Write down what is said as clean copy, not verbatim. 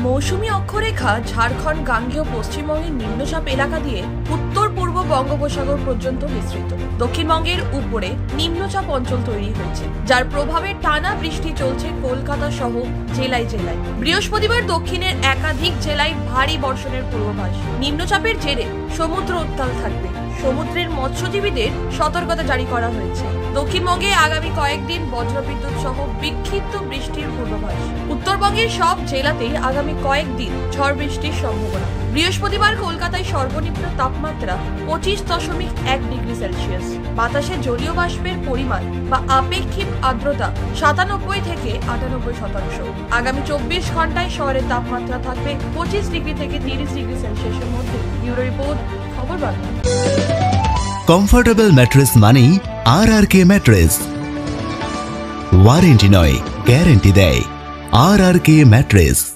মৌসুমী অক্ষরেখা ঝাড়খণ্ড, গাঙ্গেয় পশ্চিমবঙ্গের নিম্নচাপ এলাকা দিয়ে উত্তর পূর্ব বঙ্গোপসাগর পর্যন্ত বিস্তৃত। দক্ষিণবঙ্গের উপরে নিম্নচাপ অঞ্চল তৈরি হয়েছে, যার প্রভাবে টানা বৃষ্টি চলছে কলকাতা সহ জেলায় জেলায়। বৃহস্পতিবার দক্ষিণের একাধিক জেলায় ভারী বর্ষণের পূর্বাভাস। নিম্নচাপের জেরে সমুদ্র উত্তাল থাকবে। সমুদ্রের মৎস্যজীবীদের সতর্কতা জারি করা হয়েছে। দক্ষিণবঙ্গে আগামী কয়েকদিন বজ্রবিদ্যুৎ সহ বিক্ষিপ্ত বৃষ্টির পূর্বাভাস। উত্তরবঙ্গের সব জেলাতেই আগামী কয়েকদিন ঝড় বৃষ্টির সম্ভাবনা। বৃহস্পতিবার কলকাতায় সর্বনিম্ন তাপমাত্রা 25.1 ডিগ্রি সেলসিয়াস। বাতাসে জলীয় বাষ্পের পরিমাণ বা আপেক্ষিক আর্দ্রতা 97 থেকে 98%। আগামী 24 ঘন্টায় শহরের তাপমাত্রা থাকবে 25 ডিগ্রি থেকে 30 ডিগ্রি সেলসিয়াসের মধ্যে। ব্যুরো রিপোর্ট, খবর বাংলা। কমফোর্টেবল ম্যাট্রেস মানেই RRK ম্যাট্রেস। ওয়ারেন্টি নয়, গ্যারান্টি দেয় RRK ম্যাট্রেস।